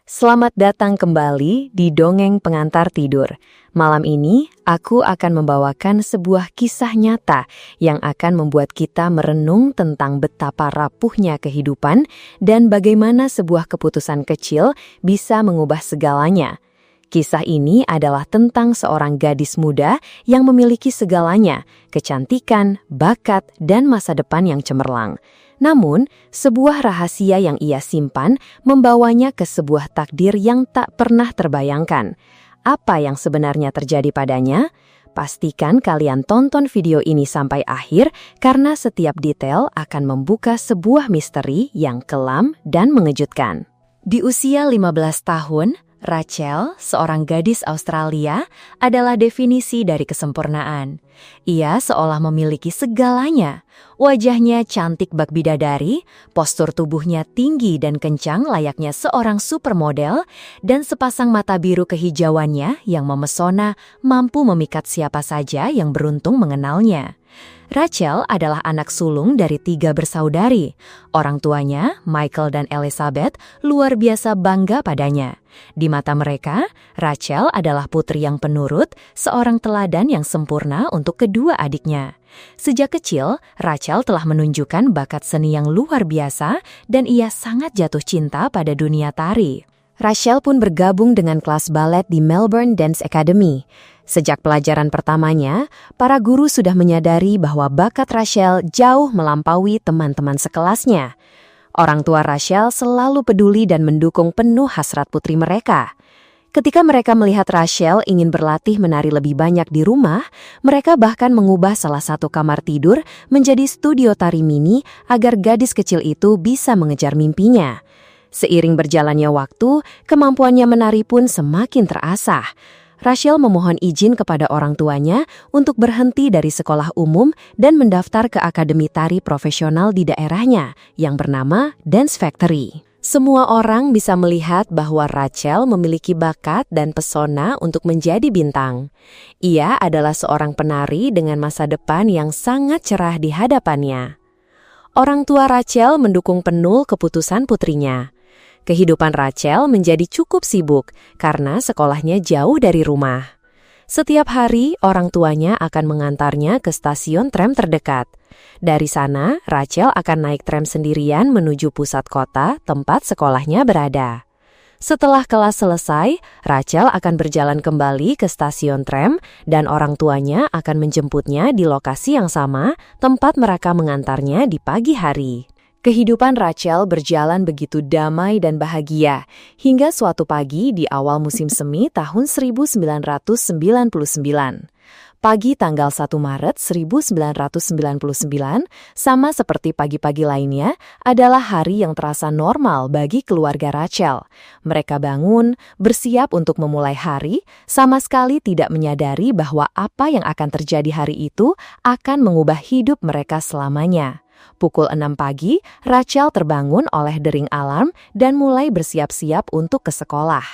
Selamat datang kembali di Dongeng Pengantar Tidur. Malam ini, aku akan membawakan sebuah kisah nyata yang akan membuat kita merenung tentang betapa rapuhnya kehidupan dan bagaimana sebuah keputusan kecil bisa mengubah segalanya. Kisah ini adalah tentang seorang gadis muda yang memiliki segalanya, kecantikan, bakat, dan masa depan yang cemerlang. Namun, sebuah rahasia yang ia simpan membawanya ke sebuah takdir yang tak pernah terbayangkan. Apa yang sebenarnya terjadi padanya? Pastikan kalian tonton video ini sampai akhir karena setiap detail akan membuka sebuah misteri yang kelam dan mengejutkan. Di usia 15 tahun, Rachel, seorang gadis Australia, adalah definisi dari kesempurnaan. Ia seolah memiliki segalanya. Wajahnya cantik bak bidadari, postur tubuhnya tinggi dan kencang layaknya seorang supermodel, dan sepasang mata biru kehijauannya yang memesona mampu memikat siapa saja yang beruntung mengenalnya. Rachel adalah anak sulung dari 3 bersaudari. Orang tuanya, Michael dan Elizabeth, luar biasa bangga padanya. Di mata mereka, Rachel adalah putri yang penurut, seorang teladan yang sempurna untuk kedua adiknya. Sejak kecil, Rachel telah menunjukkan bakat seni yang luar biasa dan ia sangat jatuh cinta pada dunia tari. Rachel pun bergabung dengan kelas balet di Melbourne Dance Academy. Sejak pelajaran pertamanya, para guru sudah menyadari bahwa bakat Rachel jauh melampaui teman-teman sekelasnya. Orang tua Rachel selalu peduli dan mendukung penuh hasrat putri mereka. Ketika mereka melihat Rachel ingin berlatih menari lebih banyak di rumah, mereka bahkan mengubah salah satu kamar tidur menjadi studio tari mini agar gadis kecil itu bisa mengejar mimpinya. Seiring berjalannya waktu, kemampuannya menari pun semakin terasah. Rachel memohon izin kepada orang tuanya untuk berhenti dari sekolah umum dan mendaftar ke akademi tari profesional di daerahnya yang bernama Dance Factory. Semua orang bisa melihat bahwa Rachel memiliki bakat dan pesona untuk menjadi bintang. Ia adalah seorang penari dengan masa depan yang sangat cerah di hadapannya. Orang tua Rachel mendukung penuh keputusan putrinya. Kehidupan Rachel menjadi cukup sibuk karena sekolahnya jauh dari rumah. Setiap hari, orang tuanya akan mengantarnya ke stasiun tram terdekat. Dari sana, Rachel akan naik tram sendirian menuju pusat kota tempat sekolahnya berada. Setelah kelas selesai, Rachel akan berjalan kembali ke stasiun tram dan orang tuanya akan menjemputnya di lokasi yang sama tempat mereka mengantarnya di pagi hari. Kehidupan Rachel berjalan begitu damai dan bahagia, hingga suatu pagi di awal musim semi tahun 1999. Pagi tanggal 1 Maret 1999, sama seperti pagi-pagi lainnya, adalah hari yang terasa normal bagi keluarga Rachel. Mereka bangun, bersiap untuk memulai hari, sama sekali tidak menyadari bahwa apa yang akan terjadi hari itu akan mengubah hidup mereka selamanya. Pukul 6 pagi, Rachel terbangun oleh dering alarm dan mulai bersiap-siap untuk ke sekolah.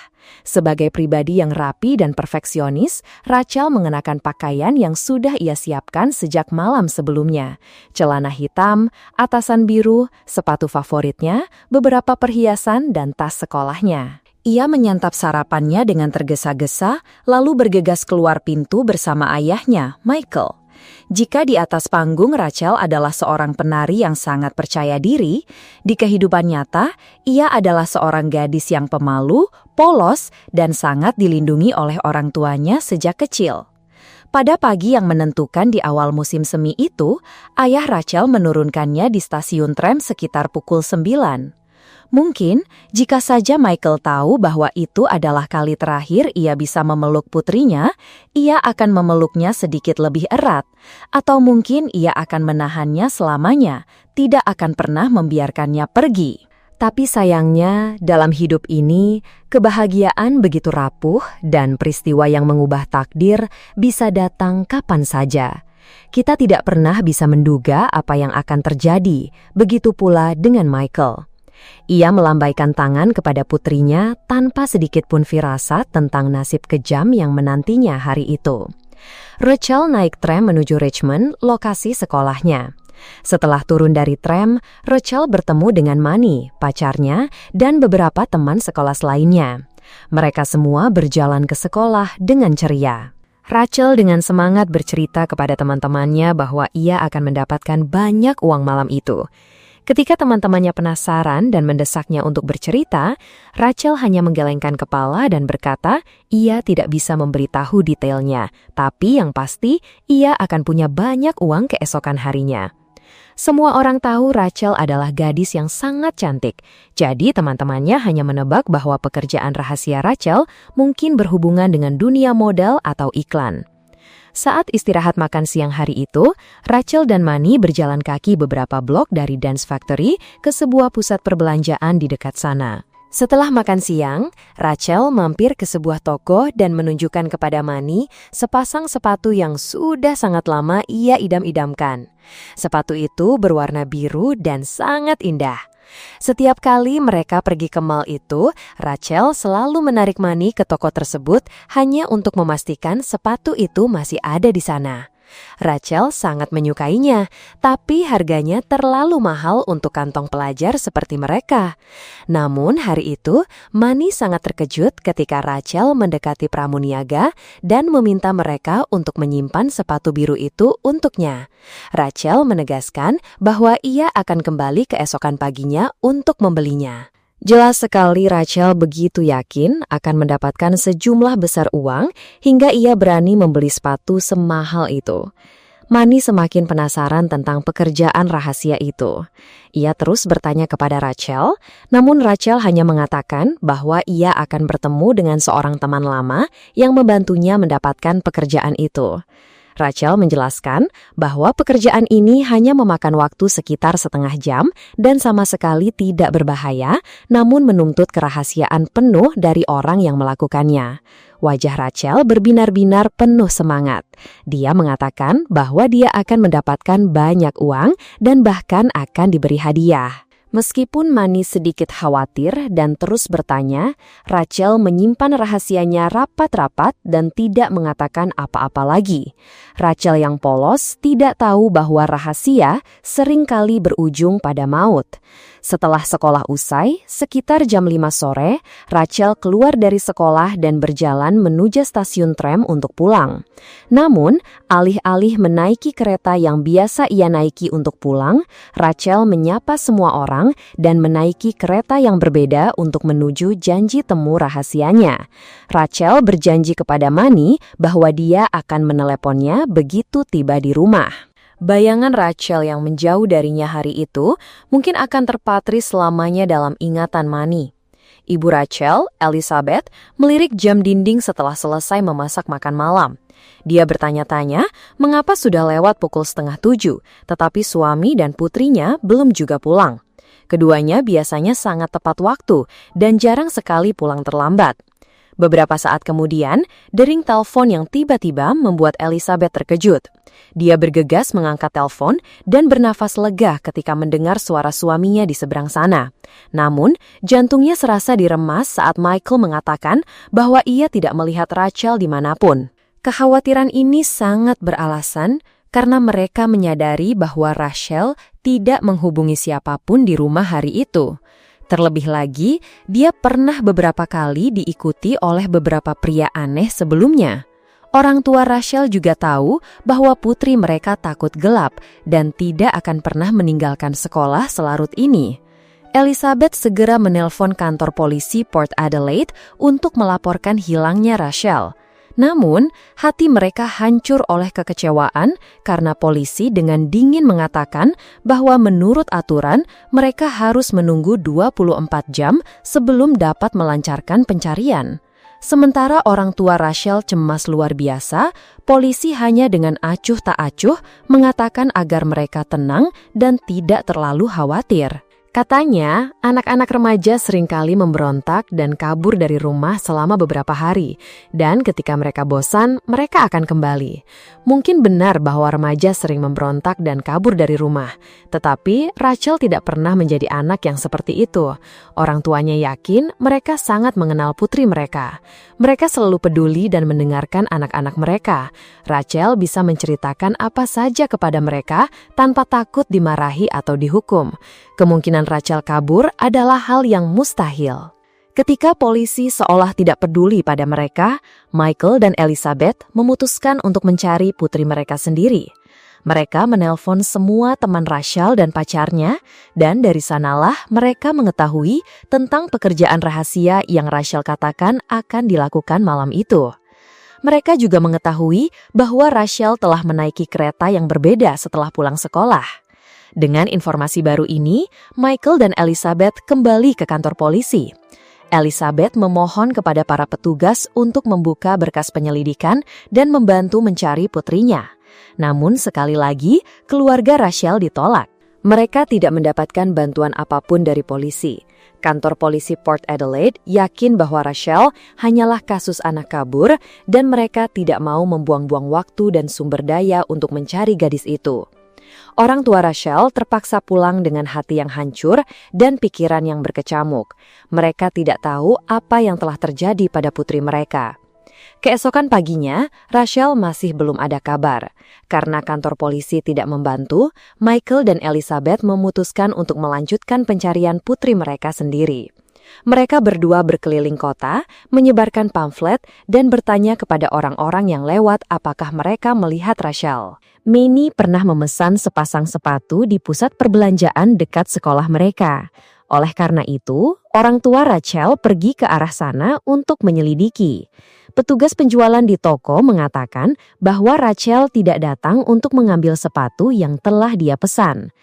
Sebagai pribadi yang rapi dan perfeksionis, Rachel mengenakan pakaian yang sudah ia siapkan sejak malam sebelumnya. Celana hitam, atasan biru, sepatu favoritnya, beberapa perhiasan, dan tas sekolahnya. Ia menyantap sarapannya dengan tergesa-gesa, lalu bergegas keluar pintu bersama ayahnya, Michael. Jika di atas panggung Rachel adalah seorang penari yang sangat percaya diri, di kehidupan nyata, ia adalah seorang gadis yang pemalu, polos, dan sangat dilindungi oleh orang tuanya sejak kecil. Pada pagi yang menentukan di awal musim semi itu, ayah Rachel menurunkannya di stasiun tram sekitar pukul 9. Mungkin, jika saja Michael tahu bahwa itu adalah kali terakhir ia bisa memeluk putrinya, ia akan memeluknya sedikit lebih erat. Atau mungkin ia akan menahannya selamanya, tidak akan pernah membiarkannya pergi. Tapi sayangnya, dalam hidup ini, kebahagiaan begitu rapuh dan peristiwa yang mengubah takdir bisa datang kapan saja. Kita tidak pernah bisa menduga apa yang akan terjadi, begitu pula dengan Michael. Ia melambaikan tangan kepada putrinya tanpa sedikit pun firasat tentang nasib kejam yang menantinya hari itu. Rachel naik tram menuju Richmond, lokasi sekolahnya. Setelah turun dari tram, Rachel bertemu dengan Manny, pacarnya, dan beberapa teman sekelas lainnya. Mereka semua berjalan ke sekolah dengan ceria. Rachel dengan semangat bercerita kepada teman-temannya bahwa ia akan mendapatkan banyak uang malam itu. Ketika teman-temannya penasaran dan mendesaknya untuk bercerita, Rachel hanya menggelengkan kepala dan berkata ia tidak bisa memberitahu detailnya, tapi yang pasti ia akan punya banyak uang keesokan harinya. Semua orang tahu Rachel adalah gadis yang sangat cantik, jadi teman-temannya hanya menebak bahwa pekerjaan rahasia Rachel mungkin berhubungan dengan dunia model atau iklan. Saat istirahat makan siang hari itu, Rachel dan Manny berjalan kaki beberapa blok dari Dance Factory ke sebuah pusat perbelanjaan di dekat sana. Setelah makan siang, Rachel mampir ke sebuah toko dan menunjukkan kepada Manny sepasang sepatu yang sudah sangat lama ia idam-idamkan. Sepatu itu berwarna biru dan sangat indah. Setiap kali mereka pergi ke mall itu, Rachel selalu menarik Manny ke toko tersebut hanya untuk memastikan sepatu itu masih ada di sana. Rachel sangat menyukainya, tapi harganya terlalu mahal untuk kantong pelajar seperti mereka. Namun hari itu, Manny sangat terkejut ketika Rachel mendekati pramuniaga dan meminta mereka untuk menyimpan sepatu biru itu untuknya. Rachel menegaskan bahwa ia akan kembali keesokan paginya untuk membelinya. Jelas sekali Rachel begitu yakin akan mendapatkan sejumlah besar uang hingga ia berani membeli sepatu semahal itu. Manny semakin penasaran tentang pekerjaan rahasia itu. Ia terus bertanya kepada Rachel, namun Rachel hanya mengatakan bahwa ia akan bertemu dengan seorang teman lama yang membantunya mendapatkan pekerjaan itu. Rachel menjelaskan bahwa pekerjaan ini hanya memakan waktu sekitar setengah jam dan sama sekali tidak berbahaya, namun menuntut kerahasiaan penuh dari orang yang melakukannya. Wajah Rachel berbinar-binar penuh semangat. Dia mengatakan bahwa dia akan mendapatkan banyak uang dan bahkan akan diberi hadiah. Meskipun Manny sedikit khawatir dan terus bertanya, Rachel menyimpan rahasianya rapat-rapat dan tidak mengatakan apa-apa lagi. Rachel yang polos tidak tahu bahwa rahasia seringkali berujung pada maut. Setelah sekolah usai, sekitar jam 5 sore, Rachel keluar dari sekolah dan berjalan menuju stasiun tram untuk pulang. Namun, alih-alih menaiki kereta yang biasa ia naiki untuk pulang, Rachel menyapa semua orang dan menaiki kereta yang berbeda untuk menuju janji temu rahasianya. Rachel berjanji kepada Manny bahwa dia akan meneleponnya begitu tiba di rumah. Bayangan Rachel yang menjauh darinya hari itu mungkin akan terpatri selamanya dalam ingatan Manny. Ibu Rachel, Elizabeth, melirik jam dinding setelah selesai memasak makan malam. Dia bertanya-tanya mengapa sudah lewat pukul 6:30, tetapi suami dan putrinya belum juga pulang. Keduanya biasanya sangat tepat waktu dan jarang sekali pulang terlambat. Beberapa saat kemudian, dering telepon yang tiba-tiba membuat Elizabeth terkejut. Dia bergegas mengangkat telepon dan bernafas lega ketika mendengar suara suaminya di seberang sana. Namun, jantungnya serasa diremas saat Michael mengatakan bahwa ia tidak melihat Rachel dimanapun. Kekhawatiran ini sangat beralasan karena mereka menyadari bahwa Rachel tidak menghubungi siapapun di rumah hari itu. Terlebih lagi, dia pernah beberapa kali diikuti oleh beberapa pria aneh sebelumnya. Orang tua Rachel juga tahu bahwa putri mereka takut gelap dan tidak akan pernah meninggalkan sekolah selarut ini. Elizabeth segera menelpon kantor polisi Port Adelaide untuk melaporkan hilangnya Rachel. Namun, hati mereka hancur oleh kekecewaan karena polisi dengan dingin mengatakan bahwa menurut aturan mereka harus menunggu 24 jam sebelum dapat melancarkan pencarian. Sementara orang tua Rachel cemas luar biasa, polisi hanya dengan acuh tak acuh mengatakan agar mereka tenang dan tidak terlalu khawatir. Katanya, anak-anak remaja seringkali memberontak dan kabur dari rumah selama beberapa hari, dan ketika mereka bosan, mereka akan kembali. Mungkin benar bahwa remaja sering memberontak dan kabur dari rumah, tetapi Rachel tidak pernah menjadi anak yang seperti itu. Orang tuanya yakin mereka sangat mengenal putri mereka. Mereka selalu peduli dan mendengarkan anak-anak mereka. Rachel bisa menceritakan apa saja kepada mereka tanpa takut dimarahi atau dihukum. Kemungkinan Rachel kabur adalah hal yang mustahil. Ketika polisi seolah tidak peduli pada mereka, Michael dan Elizabeth memutuskan untuk mencari putri mereka sendiri. Mereka menelpon semua teman Rachel dan pacarnya, dan dari sanalah mereka mengetahui tentang pekerjaan rahasia yang Rachel katakan akan dilakukan malam itu. Mereka juga mengetahui bahwa Rachel telah menaiki kereta yang berbeda setelah pulang sekolah. Dengan informasi baru ini, Michael dan Elizabeth kembali ke kantor polisi. Elizabeth memohon kepada para petugas untuk membuka berkas penyelidikan dan membantu mencari putrinya. Namun sekali lagi, keluarga Rachel ditolak. Mereka tidak mendapatkan bantuan apapun dari polisi. Kantor polisi Port Adelaide yakin bahwa Rachel hanyalah kasus anak kabur dan mereka tidak mau membuang-buang waktu dan sumber daya untuk mencari gadis itu. Orang tua Rachel terpaksa pulang dengan hati yang hancur dan pikiran yang berkecamuk. Mereka tidak tahu apa yang telah terjadi pada putri mereka. Keesokan paginya, Rachel masih belum ada kabar. Karena kantor polisi tidak membantu, Michael dan Elizabeth memutuskan untuk melanjutkan pencarian putri mereka sendiri. Mereka berdua berkeliling kota, menyebarkan pamflet, dan bertanya kepada orang-orang yang lewat apakah mereka melihat Rachel. Manny pernah memesan sepasang sepatu di pusat perbelanjaan dekat sekolah mereka. Oleh karena itu, orang tua Rachel pergi ke arah sana untuk menyelidiki. Petugas penjualan di toko mengatakan bahwa Rachel tidak datang untuk mengambil sepatu yang telah dia pesan.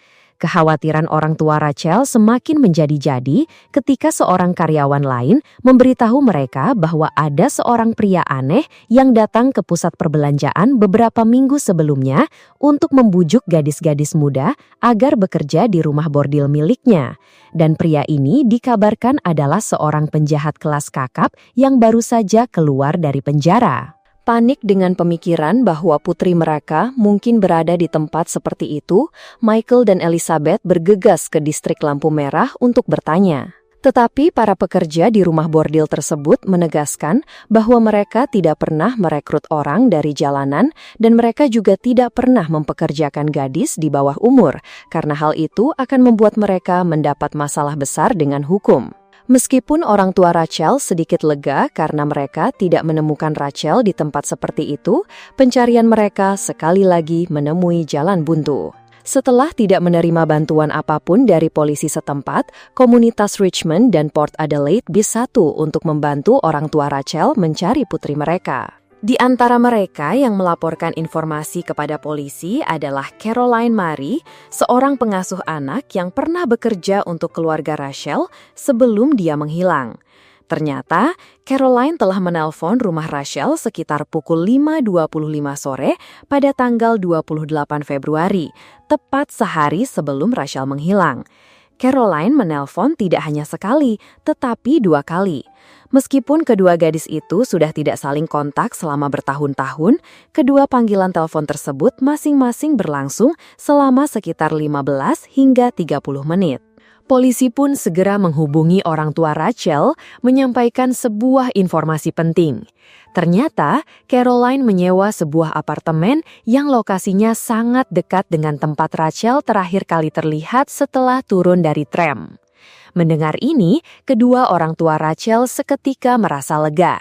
Kekhawatiran orang tua Rachel semakin menjadi-jadi ketika seorang karyawan lain memberitahu mereka bahwa ada seorang pria aneh yang datang ke pusat perbelanjaan beberapa minggu sebelumnya untuk membujuk gadis-gadis muda agar bekerja di rumah bordil miliknya. Dan pria ini dikabarkan adalah seorang penjahat kelas kakap yang baru saja keluar dari penjara. Panik dengan pemikiran bahwa putri mereka mungkin berada di tempat seperti itu, Michael dan Elizabeth bergegas ke distrik lampu merah untuk bertanya. Tetapi para pekerja di rumah bordil tersebut menegaskan bahwa mereka tidak pernah merekrut orang dari jalanan dan mereka juga tidak pernah mempekerjakan gadis di bawah umur, karena hal itu akan membuat mereka mendapat masalah besar dengan hukum. Meskipun orang tua Rachel sedikit lega karena mereka tidak menemukan Rachel di tempat seperti itu, pencarian mereka sekali lagi menemui jalan buntu. Setelah tidak menerima bantuan apapun dari polisi setempat, komunitas Richmond dan Port Adelaide bersatu untuk membantu orang tua Rachel mencari putri mereka. Di antara mereka yang melaporkan informasi kepada polisi adalah Caroline Murray, seorang pengasuh anak yang pernah bekerja untuk keluarga Rachel sebelum dia menghilang. Ternyata, Caroline telah menelpon rumah Rachel sekitar pukul 5.25 sore pada tanggal 28 Februari, tepat sehari sebelum Rachel menghilang. Caroline menelpon tidak hanya sekali, tetapi 2 kali. Meskipun kedua gadis itu sudah tidak saling kontak selama bertahun-tahun, kedua panggilan telepon tersebut masing-masing berlangsung selama sekitar 15 hingga 30 menit. Polisi pun segera menghubungi orang tua Rachel menyampaikan sebuah informasi penting. Ternyata, Caroline menyewa sebuah apartemen yang lokasinya sangat dekat dengan tempat Rachel terakhir kali terlihat setelah turun dari tram. Mendengar ini, kedua orang tua Rachel seketika merasa lega.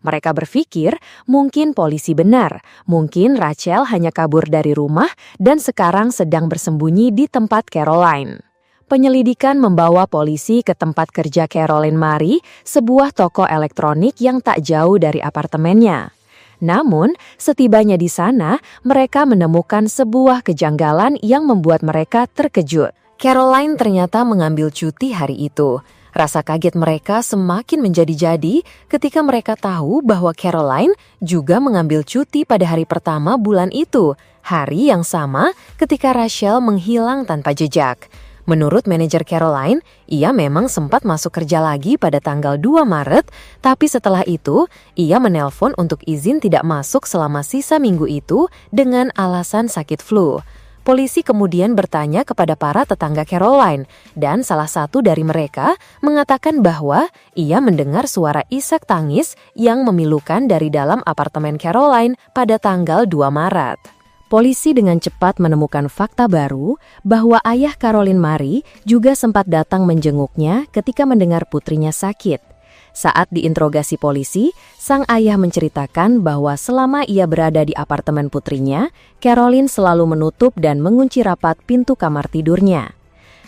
Mereka berpikir mungkin polisi benar, mungkin Rachel hanya kabur dari rumah dan sekarang sedang bersembunyi di tempat Caroline. Penyelidikan membawa polisi ke tempat kerja Caroline Murray, sebuah toko elektronik yang tak jauh dari apartemennya. Namun, setibanya di sana, mereka menemukan sebuah kejanggalan yang membuat mereka terkejut. Caroline ternyata mengambil cuti hari itu. Rasa kaget mereka semakin menjadi-jadi ketika mereka tahu bahwa Caroline juga mengambil cuti pada hari pertama bulan itu, hari yang sama ketika Rachel menghilang tanpa jejak. Menurut manajer Caroline, ia memang sempat masuk kerja lagi pada tanggal 2 Maret, tapi setelah itu, ia menelpon untuk izin tidak masuk selama sisa minggu itu dengan alasan sakit flu. Polisi kemudian bertanya kepada para tetangga Caroline, dan salah satu dari mereka mengatakan bahwa ia mendengar suara isak tangis yang memilukan dari dalam apartemen Caroline pada tanggal 2 Maret. Polisi dengan cepat menemukan fakta baru bahwa ayah Caroline Marie juga sempat datang menjenguknya ketika mendengar putrinya sakit. Saat diinterogasi polisi, sang ayah menceritakan bahwa selama ia berada di apartemen putrinya, Caroline selalu menutup dan mengunci rapat pintu kamar tidurnya.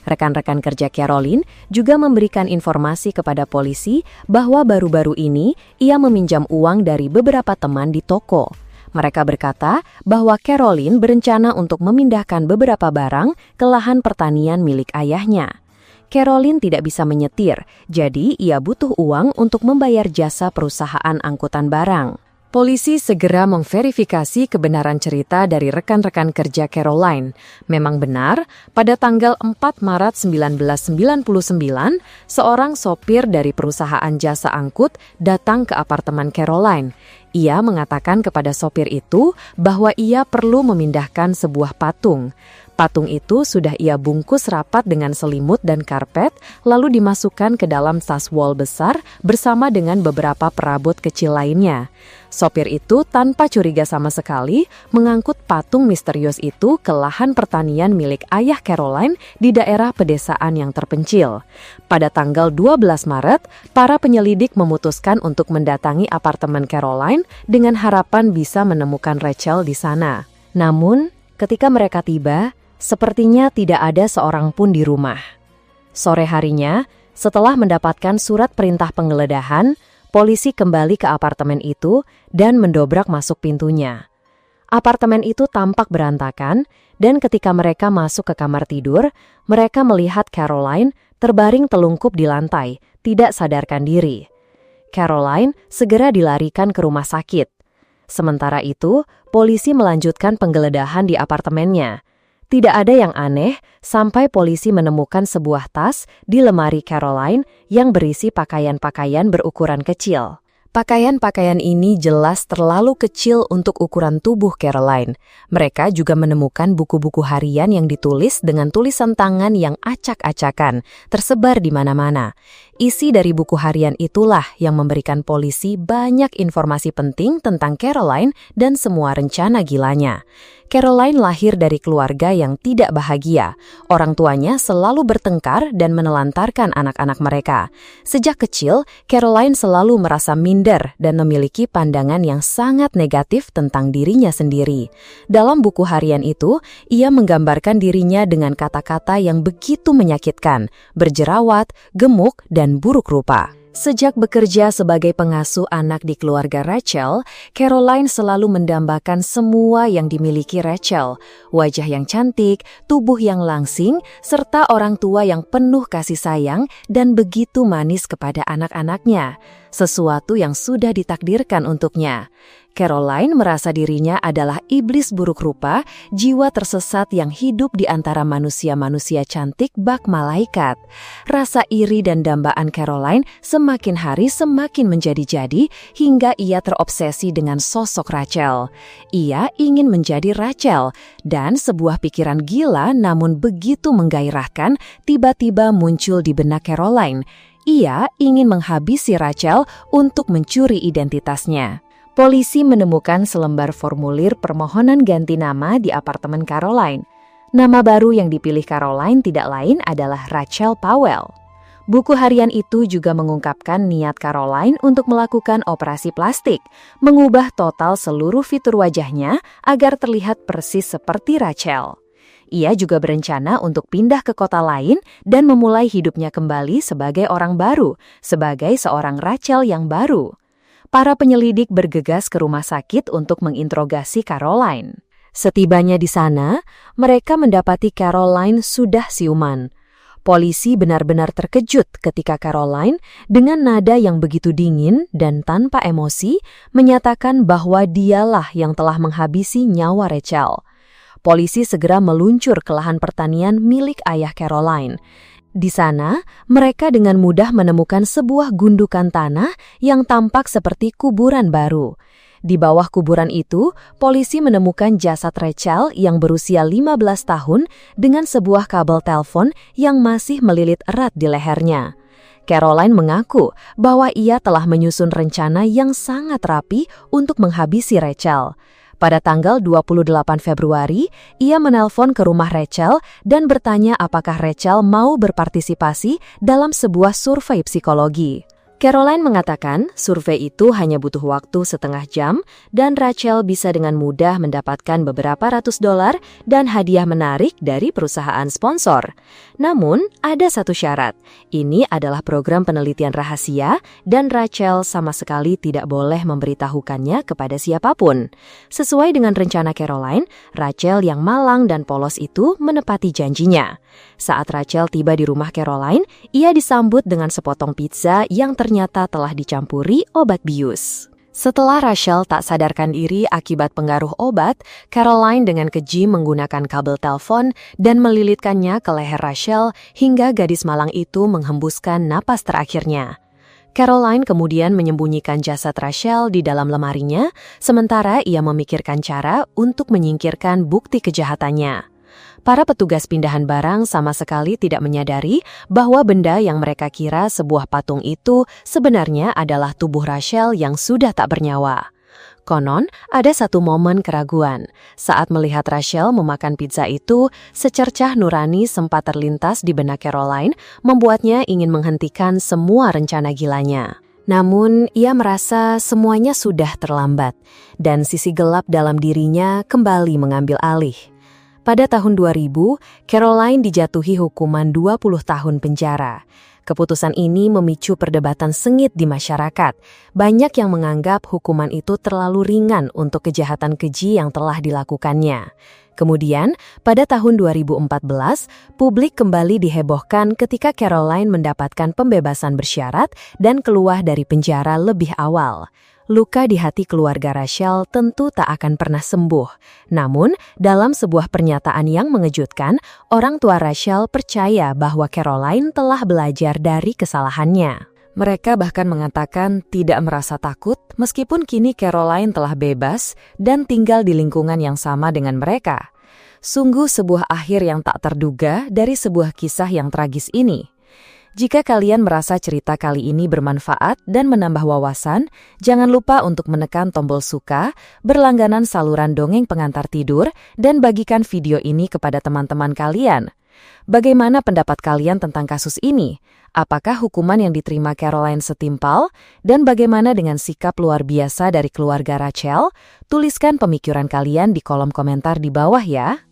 Rekan-rekan kerja Caroline juga memberikan informasi kepada polisi bahwa baru-baru ini ia meminjam uang dari beberapa teman di toko. Mereka berkata bahwa Caroline berencana untuk memindahkan beberapa barang ke lahan pertanian milik ayahnya. Caroline tidak bisa menyetir, jadi ia butuh uang untuk membayar jasa perusahaan angkutan barang. Polisi segera memverifikasi kebenaran cerita dari rekan-rekan kerja Caroline. Memang benar, pada tanggal 4 Maret 1999, seorang sopir dari perusahaan jasa angkut datang ke apartemen Caroline. Ia mengatakan kepada sopir itu bahwa ia perlu memindahkan sebuah patung. Patung itu sudah ia bungkus rapat dengan selimut dan karpet, lalu dimasukkan ke dalam tas wol besar bersama dengan beberapa perabot kecil lainnya. Sopir itu tanpa curiga sama sekali mengangkut patung misterius itu ke lahan pertanian milik ayah Caroline di daerah pedesaan yang terpencil. Pada tanggal 12 Maret, para penyelidik memutuskan untuk mendatangi apartemen Caroline dengan harapan bisa menemukan Rachel di sana. Namun, ketika mereka tiba, sepertinya tidak ada seorang pun di rumah. Sore harinya, setelah mendapatkan surat perintah penggeledahan, polisi kembali ke apartemen itu dan mendobrak masuk pintunya. Apartemen itu tampak berantakan, dan ketika mereka masuk ke kamar tidur, mereka melihat Caroline terbaring telungkup di lantai, tidak sadarkan diri. Caroline segera dilarikan ke rumah sakit. Sementara itu, polisi melanjutkan penggeledahan di apartemennya. Tidak ada yang aneh sampai polisi menemukan sebuah tas di lemari Caroline yang berisi pakaian-pakaian berukuran kecil. Pakaian-pakaian ini jelas terlalu kecil untuk ukuran tubuh Caroline. Mereka juga menemukan buku-buku harian yang ditulis dengan tulisan tangan yang acak-acakan, tersebar di mana-mana. Isi dari buku harian itulah yang memberikan polisi banyak informasi penting tentang Caroline dan semua rencana gilanya. Caroline lahir dari keluarga yang tidak bahagia. Orang tuanya selalu bertengkar dan menelantarkan anak-anak mereka. Sejak kecil, Caroline selalu merasa minder dan memiliki pandangan yang sangat negatif tentang dirinya sendiri. Dalam buku harian itu, ia menggambarkan dirinya dengan kata-kata yang begitu menyakitkan, berjerawat, gemuk, dan buruk rupa. Sejak bekerja sebagai pengasuh anak di keluarga Rachel, Caroline selalu mendambakan semua yang dimiliki Rachel. Wajah yang cantik, tubuh yang langsing, serta orang tua yang penuh kasih sayang dan begitu manis kepada anak-anaknya. Sesuatu yang sudah ditakdirkan untuknya. Caroline merasa dirinya adalah iblis buruk rupa, jiwa tersesat yang hidup di antara manusia-manusia cantik bak malaikat. Rasa iri dan dambaan Caroline semakin hari semakin menjadi-jadi hingga ia terobsesi dengan sosok Rachel. Ia ingin menjadi Rachel, dan sebuah pikiran gila namun begitu menggairahkan tiba-tiba muncul di benak Caroline. Ia ingin menghabisi Rachel untuk mencuri identitasnya. Polisi menemukan selembar formulir permohonan ganti nama di apartemen Caroline. Nama baru yang dipilih Caroline tidak lain adalah Rachel Powell. Buku harian itu juga mengungkapkan niat Caroline untuk melakukan operasi plastik, mengubah total seluruh fitur wajahnya agar terlihat persis seperti Rachel. Ia juga berencana untuk pindah ke kota lain dan memulai hidupnya kembali sebagai orang baru, sebagai seorang Rachel yang baru. Para penyelidik bergegas ke rumah sakit untuk menginterogasi Caroline. Setibanya di sana, mereka mendapati Caroline sudah siuman. Polisi benar-benar terkejut ketika Caroline dengan nada yang begitu dingin dan tanpa emosi menyatakan bahwa dialah yang telah menghabisi nyawa Rachel. polisi segera meluncur ke lahan pertanian milik ayah Caroline. Di sana, mereka dengan mudah menemukan sebuah gundukan tanah yang tampak seperti kuburan baru. Di bawah kuburan itu, polisi menemukan jasad Rachel yang berusia 15 tahun dengan sebuah kabel telepon yang masih melilit erat di lehernya. Caroline mengaku bahwa ia telah menyusun rencana yang sangat rapi untuk menghabisi Rachel. Pada tanggal 28 Februari, ia menelpon ke rumah Rachel dan bertanya apakah Rachel mau berpartisipasi dalam sebuah survei psikologi. Caroline mengatakan survei itu hanya butuh waktu setengah jam dan Rachel bisa dengan mudah mendapatkan beberapa ratus dolar dan hadiah menarik dari perusahaan sponsor. Namun, ada satu syarat. Ini adalah program penelitian rahasia dan Rachel sama sekali tidak boleh memberitahukannya kepada siapapun. Sesuai dengan rencana Caroline, Rachel yang malang dan polos itu menepati janjinya. Saat Rachel tiba di rumah Caroline, ia disambut dengan sepotong pizza yang ternyata telah dicampuri obat bius. Setelah Rachel tak sadarkan diri akibat pengaruh obat, Caroline dengan keji menggunakan kabel telepon dan melilitkannya ke leher Rachel hingga gadis malang itu menghembuskan napas terakhirnya. Caroline kemudian menyembunyikan jasad Rachel di dalam lemarinya, sementara ia memikirkan cara untuk menyingkirkan bukti kejahatannya. Para petugas pindahan barang sama sekali tidak menyadari bahwa benda yang mereka kira sebuah patung itu sebenarnya adalah tubuh Rachel yang sudah tak bernyawa. Konon, ada satu momen keraguan. Saat melihat Rachel memakan pizza itu, secercah nurani sempat terlintas di benak Caroline, membuatnya ingin menghentikan semua rencana gilanya. Namun, ia merasa semuanya sudah terlambat, dan sisi gelap dalam dirinya kembali mengambil alih. Pada tahun 2000, Caroline dijatuhi hukuman 20 tahun penjara. Keputusan ini memicu perdebatan sengit di masyarakat. Banyak yang menganggap hukuman itu terlalu ringan untuk kejahatan keji yang telah dilakukannya. Kemudian, pada tahun 2014, publik kembali dihebohkan ketika Caroline mendapatkan pembebasan bersyarat dan keluar dari penjara lebih awal. Luka di hati keluarga Rachel tentu tak akan pernah sembuh. Namun, dalam sebuah pernyataan yang mengejutkan, orang tua Rachel percaya bahwa Caroline telah belajar dari kesalahannya. Mereka bahkan mengatakan tidak merasa takut meskipun kini Caroline telah bebas dan tinggal di lingkungan yang sama dengan mereka. Sungguh sebuah akhir yang tak terduga dari sebuah kisah yang tragis ini. Jika kalian merasa cerita kali ini bermanfaat dan menambah wawasan, jangan lupa untuk menekan tombol suka, berlangganan saluran dongeng pengantar tidur, dan bagikan video ini kepada teman-teman kalian. Bagaimana pendapat kalian tentang kasus ini? Apakah hukuman yang diterima Caroline setimpal? Dan bagaimana dengan sikap luar biasa dari keluarga Rachel? Tuliskan pemikiran kalian di kolom komentar di bawah ya.